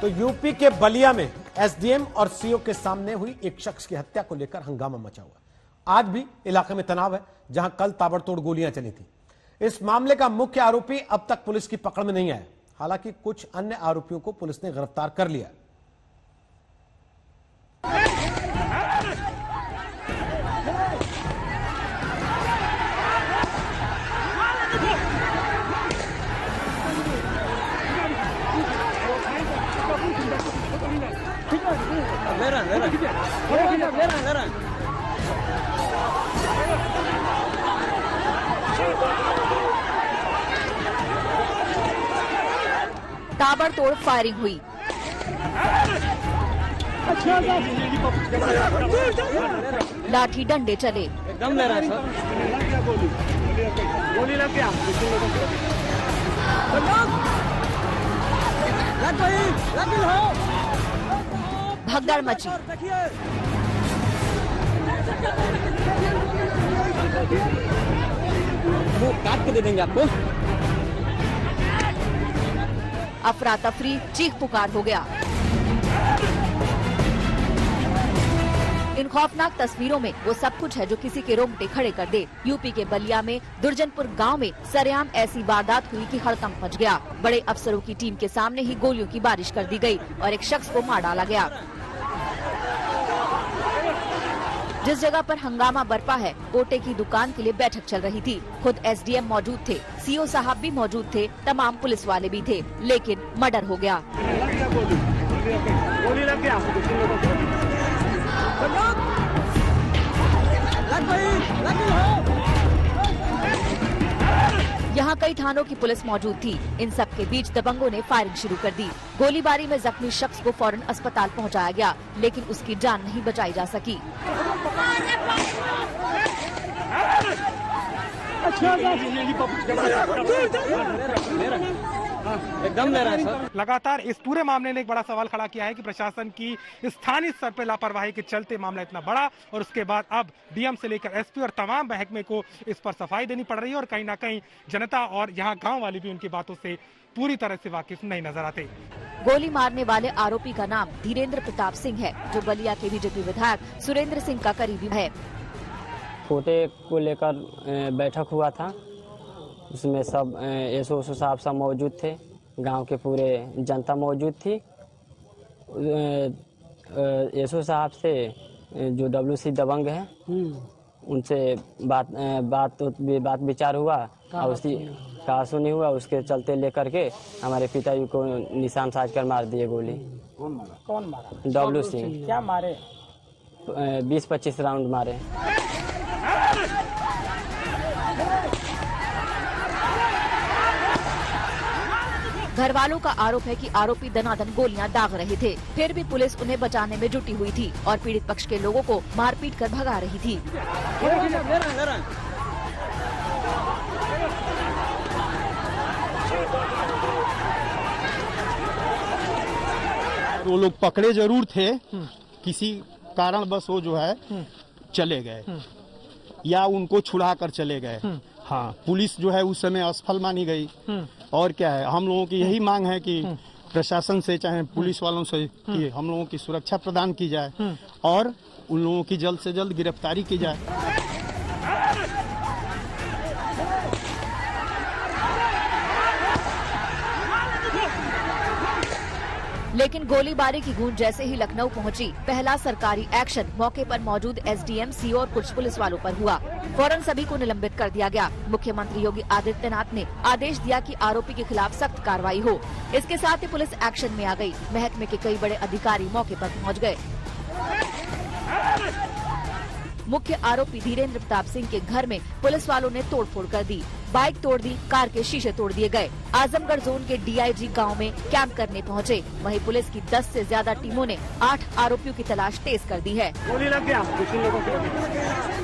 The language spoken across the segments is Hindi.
तो यूपी के बलिया में एसडीएम और सीओ के सामने हुई एक शख्स की हत्या को लेकर हंगामा मचा हुआ। आज भी इलाके में तनाव है, जहां कल ताबड़तोड़ गोलियां चली थी। इस मामले का मुख्य आरोपी अब तक पुलिस की पकड़ में नहीं आया। हालांकि कुछ अन्य आरोपियों को पुलिस ने गिरफ्तार कर लिया। ताबड़तोड़ फायरिंग हुई। लाठी डंडे चले। एकदम ले रहा है सर। गोली लग गया। भगदड़ मची। वो काट के दे देंगे आपको। अफरा तफरी, चीख पुकार हो गया। इन खौफनाक तस्वीरों में वो सब कुछ है जो किसी के रोंगटे खड़े कर दे। यूपी के बलिया में दुर्जनपुर गांव में सरेआम ऐसी वारदात हुई कि हड़कंप मच गया। बड़े अफसरों की टीम के सामने ही गोलियों की बारिश कर दी गई और एक शख्स को मार डाला गया। जिस जगह पर हंगामा बरपा है, कोटे की दुकान के लिए बैठक चल रही थी। खुद एसडीएम मौजूद थे, सीओ साहब भी मौजूद थे, तमाम पुलिस वाले भी थे, लेकिन मर्डर हो गया। गोली लग गया। यहाँ कई थानों की पुलिस मौजूद थी। इन सब के बीच दबंगों ने फायरिंग शुरू कर दी। गोलीबारी में जख्मी शख्स को फौरन अस्पताल पहुँचाया गया, लेकिन उसकी जान नहीं बचाई जा सकी। एकदम ले रहा है सर। लगातार इस पूरे मामले ने एक बड़ा सवाल खड़ा किया है कि प्रशासन की स्थानीय स्तर पर लापरवाही के चलते मामला इतना बड़ा, और उसके बाद अब डीएम से लेकर एसपी और तमाम महकमे को इस पर सफाई देनी पड़ रही है। और कहीं ना कहीं जनता और यहाँ गांव वाले भी उनकी बातों से पूरी तरह से वाकिफ नहीं नजर आते। गोली मारने वाले आरोपी का नाम धीरेन्द्र प्रताप सिंह है, जो बलिया के बीजेपी विधायक सुरेंद्र सिंह का करीबी है। कोटे को लेकर बैठक हुआ था, उसमें सब एसओ साहब सब मौजूद थे, गांव के पूरे जनता मौजूद थी। एसओ साहब से जो डब्ल्यूसी दबंग है उनसे बात विचार हुआ और उसी का सुनी हुआ, उसके चलते लेकर के हमारे पिताजी को निशान साज कर मार दिए गोली। कौन मारा? डब्ल्यूसी। क्या मारे? 20-25 राउंड मारे। घर वालों का आरोप है कि आरोपी दनादन गोलियां दाग रहे थे, फिर भी पुलिस उन्हें बचाने में जुटी हुई थी और पीड़ित पक्ष के लोगों को मारपीट कर भगा रही थी। वो लोग पकड़े जरूर थे, किसी कारणवश वो जो है चले गए या उनको छुड़ा कर चले गए। हाँ, पुलिस जो है उस समय असफल मानी गई। और क्या है, हम लोगों की यही मांग है कि प्रशासन से चाहे पुलिस वालों से कि हम लोगों की सुरक्षा प्रदान की जाए और उन लोगों की जल्द से जल्द गिरफ्तारी की जाए। लेकिन गोलीबारी की गूंज जैसे ही लखनऊ पहुंची, पहला सरकारी एक्शन मौके पर मौजूद एसडीएम, सीओ और कुछ पुलिस वालों पर हुआ। फौरन सभी को निलंबित कर दिया गया। मुख्यमंत्री योगी आदित्यनाथ ने आदेश दिया कि आरोपी के खिलाफ सख्त कार्रवाई हो। इसके साथ ही पुलिस एक्शन में आ गई। महकमे के कई बड़े अधिकारी मौके पर पहुँच गए। मुख्य आरोपी धीरेन्द्र प्रताप सिंह के घर में पुलिस वालों ने तोड़फोड़ कर दी, बाइक तोड़ दी, कार के शीशे तोड़ दिए गए। आजमगढ़ जोन के डीआईजी गांव में कैंप करने पहुंचे। वहीं पुलिस की 10 से ज्यादा टीमों ने 8 आरोपियों की तलाश तेज कर दी है। गोली लग गया।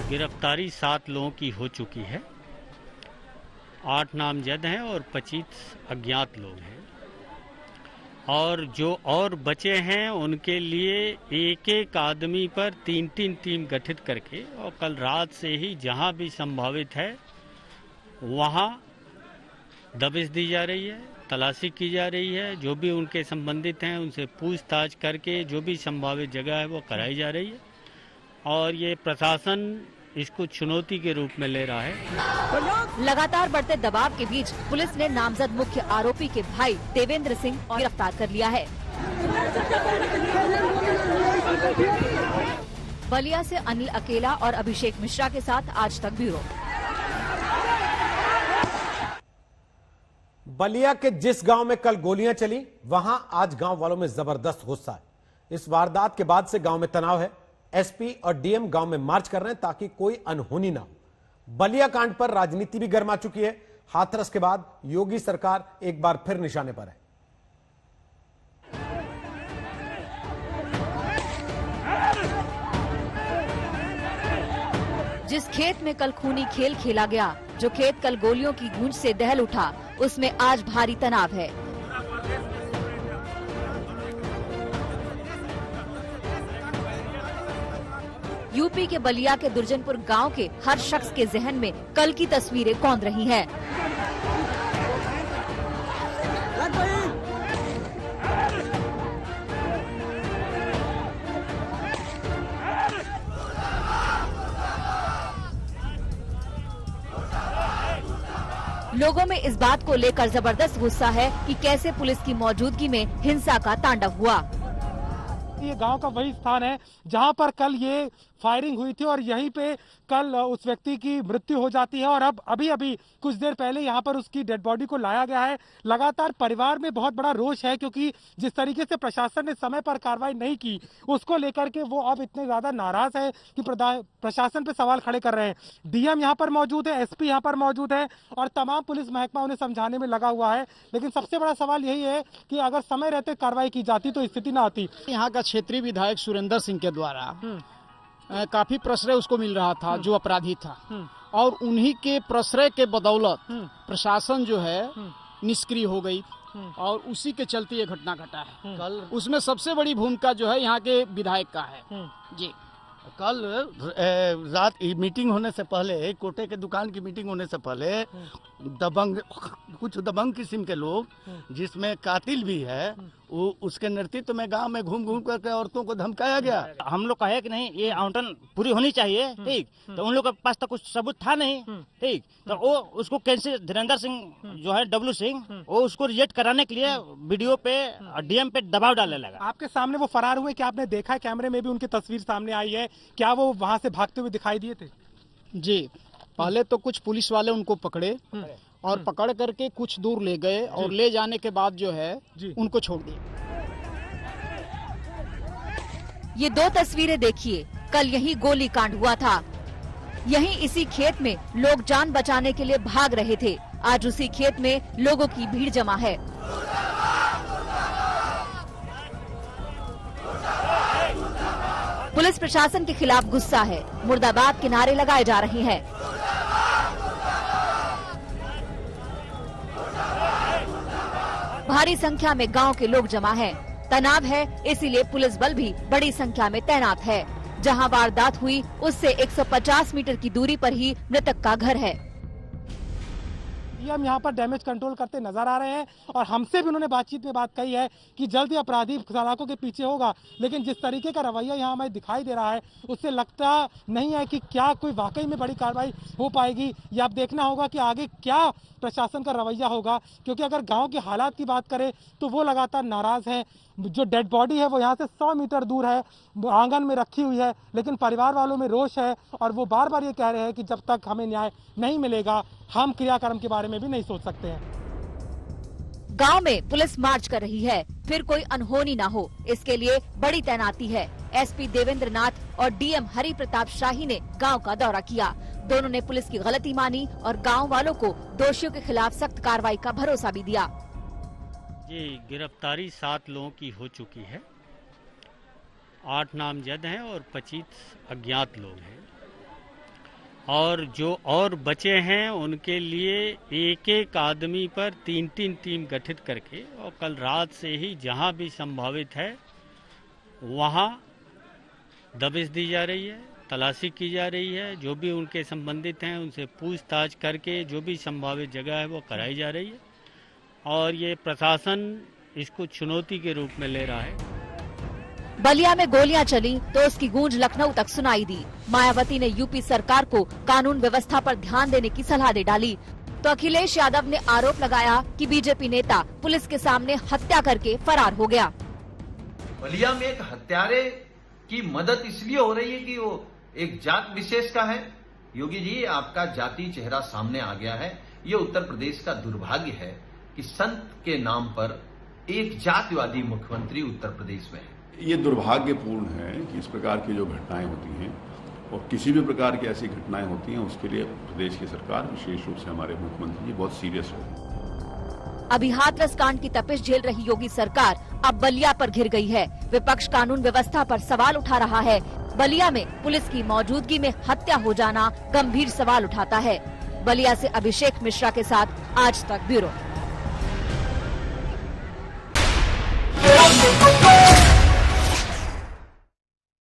गिरफ्तारी 7 लोगों की हो चुकी है। 8 नामजद हैं और 25 अज्ञात लोग हैं। और जो और बचे हैं उनके लिए एक एक आदमी पर 3-3 टीम गठित करके और कल रात से ही जहां भी संभावित है वहां दबिश दी जा रही है। तलाशी की जा रही है। जो भी उनके संबंधित हैं उनसे पूछताछ करके जो भी संभावित जगह है वो कराई जा रही है और ये प्रशासन इसको चुनौती के रूप में ले रहा है। लगातार बढ़ते दबाव के बीच पुलिस ने नामजद मुख्य आरोपी के भाई देवेंद्र सिंह को गिरफ्तार कर लिया है। बलिया से अनिल अकेला और अभिषेक मिश्रा के साथ आज तक ब्यूरो। बलिया के जिस गांव में कल गोलियां चली वहां आज गांव वालों में जबरदस्त गुस्सा है। इस वारदात के बाद से गांव में तनाव है। एसपी और डीएम गांव में मार्च कर रहे हैं ताकि कोई अनहोनी ना हो। बलिया कांड पर राजनीति भी गर्मा चुकी है। हाथरस के बाद योगी सरकार एक बार फिर निशाने पर है। जिस खेत में कल खूनी खेल खेला गया, जो खेत कल गोलियों की गूंज से दहल उठा, उसमें आज भारी तनाव है। यूपी के बलिया के दुर्जनपुर गांव के हर शख्स के जहन में कल की तस्वीरें कौंध रही हैं। लोगों में इस बात को लेकर जबरदस्त गुस्सा है कि कैसे पुलिस की मौजूदगी में हिंसा का तांडव हुआ। ये गांव का वही स्थान है जहां पर कल ये फायरिंग हुई थी और यहीं पे कल उस व्यक्ति की मृत्यु हो जाती है और अब अभी कुछ देर पहले यहां पर उसकी डेड बॉडी को लाया गया है। लगातार परिवार में बहुत बड़ा रोष है क्योंकि जिस तरीके से प्रशासन ने समय पर कार्रवाई नहीं की उसको लेकर के वो अब इतने ज्यादा नाराज है कि प्रशासन पे सवाल खड़े कर रहे हैं। डीएम यहाँ पर मौजूद है, एसपी यहाँ पर मौजूद है और तमाम पुलिस महकमा उन्हें समझाने में लगा हुआ है। लेकिन सबसे बड़ा सवाल यही है कि अगर समय रहते कार्रवाई की जाती तो स्थिति न आती। यहाँ का क्षेत्रीय विधायक सुरेंद्र सिंह के द्वारा काफी प्रश्रय उसको मिल रहा था जो अपराधी था और उन्हीं के प्रश्रय के बदौलत प्रशासन जो है निष्क्रिय हो गई और उसी के चलते ये घटना घटा है। कल उसमें सबसे बड़ी भूमिका जो है यहाँ के विधायक का है। जी कल रात मीटिंग होने से पहले, कोटे के दुकान की मीटिंग होने से पहले कुछ दबंग किस्म के लोग जिसमें कातिल भी है वो उसके नेतृत्व में गांव में घूम घूम करके औरतों को धमकाया गया। हम लोग कहे कि नहीं ये आवंटन पूरी होनी चाहिए, ठीक, तो उन लोग के पास तो कुछ सबूत था नहीं, ठीक, तो वो उसको कैसे धीरेन्द्र सिंह जो है डब्लू सिंह वो उसको रिजेक्ट कराने के लिए वीडियो पे डीएम पे दबाव डालने लगा। आपके सामने वो फरार हुए, क्या आपने देखा? कैमरे में भी उनकी तस्वीर सामने आई है, क्या वो वहाँ से भागते हुए दिखाई दिए थे? जी, पहले तो कुछ पुलिस वाले उनको पकड़े और पकड़ करके कुछ दूर ले गए और ले जाने के बाद जो है उनको छोड़ दिया। ये दो तस्वीरें देखिए, कल यही गोली कांड हुआ था। यहीं इसी खेत में लोग जान बचाने के लिए भाग रहे थे। आज उसी खेत में लोगों की भीड़ जमा है। पुलिस प्रशासन के खिलाफ गुस्सा है, मुर्दाबाद के नारे लगाए जा रहे हैं। भारी संख्या में गांव के लोग जमा हैं। तनाव है, इसीलिए पुलिस बल भी बड़ी संख्या में तैनात है। जहां वारदात हुई उससे 150 मीटर की दूरी पर ही मृतक का घर है। हम यहाँ पर डैमेज कंट्रोल करते नजर आ रहे हैं और हमसे भी उन्होंने बातचीत में बात कही है कि जल्द ही अपराधी सलाखों के पीछे होगा। लेकिन जिस तरीके का रवैया यहाँ हमें दिखाई दे रहा है उससे लगता नहीं है कि क्या कोई वाकई में बड़ी कार्रवाई हो पाएगी। या अब देखना होगा कि आगे क्या प्रशासन का रवैया होगा, क्योंकि अगर गांव के हालात की बात करें तो वो लगातार नाराज हैं। जो डेड बॉडी है वो यहाँ से 100 मीटर दूर है, आंगन में रखी हुई है, लेकिन परिवार वालों में रोष है और वो बार बार ये कह रहे हैं कि जब तक हमें न्याय नहीं मिलेगा हम क्रियाक्रम के बारे में भी नहीं सोच सकते हैं। गांव में पुलिस मार्च कर रही है, फिर कोई अनहोनी ना हो इसके लिए बड़ी तैनाती है। एसपी देवेंद्र नाथ और डीएम हरि प्रताप शाही ने गांव का दौरा किया। दोनों ने पुलिस की गलती मानी और गांव वालों को दोषियों के खिलाफ सख्त कार्रवाई का भरोसा भी दिया। ये गिरफ्तारी 7 लोगों की हो चुकी है। 8 नामजद हैं और 25 अज्ञात लोग हैं और जो और बचे हैं उनके लिए एक एक आदमी पर 3-3 टीम गठित करके और कल रात से ही जहां भी संभावित है वहां दबिश दी जा रही है, तलाशी की जा रही है। जो भी उनके संबंधित हैं उनसे पूछताछ करके जो भी संभावित जगह है वो कराई जा रही है और ये प्रशासन इसको चुनौती के रूप में ले रहा है। बलिया में गोलियां चली तो उसकी गूंज लखनऊ तक सुनाई दी। मायावती ने यूपी सरकार को कानून व्यवस्था पर ध्यान देने की सलाह दे डाली, तो अखिलेश यादव ने आरोप लगाया कि बीजेपी नेता पुलिस के सामने हत्या करके फरार हो गया। बलिया में एक हत्यारे की मदद इसलिए हो रही है कि वो एक जात विशेष का है। योगी जी, आपका जाति चेहरा सामने आ गया है। ये उत्तर प्रदेश का दुर्भाग्य है कि संत के नाम पर एक जातिवादी मुख्यमंत्री उत्तर प्रदेश में है। ये दुर्भाग्यपूर्ण है कि इस प्रकार की जो घटनाएं होती हैं और किसी भी प्रकार की ऐसी घटनाएं होती हैं, उसके लिए प्रदेश की सरकार, विशेष रूप से हमारे मुख्यमंत्री जी, बहुत सीरियस है। अभी हाथरस कांड की तपिश झेल रही योगी सरकार अब बलिया पर घिर गई है। विपक्ष कानून व्यवस्था पर सवाल उठा रहा है। बलिया में पुलिस की मौजूदगी में हत्या हो जाना गंभीर सवाल उठाता है। बलिया से अभिषेक मिश्रा के साथ आज तक ब्यूरो।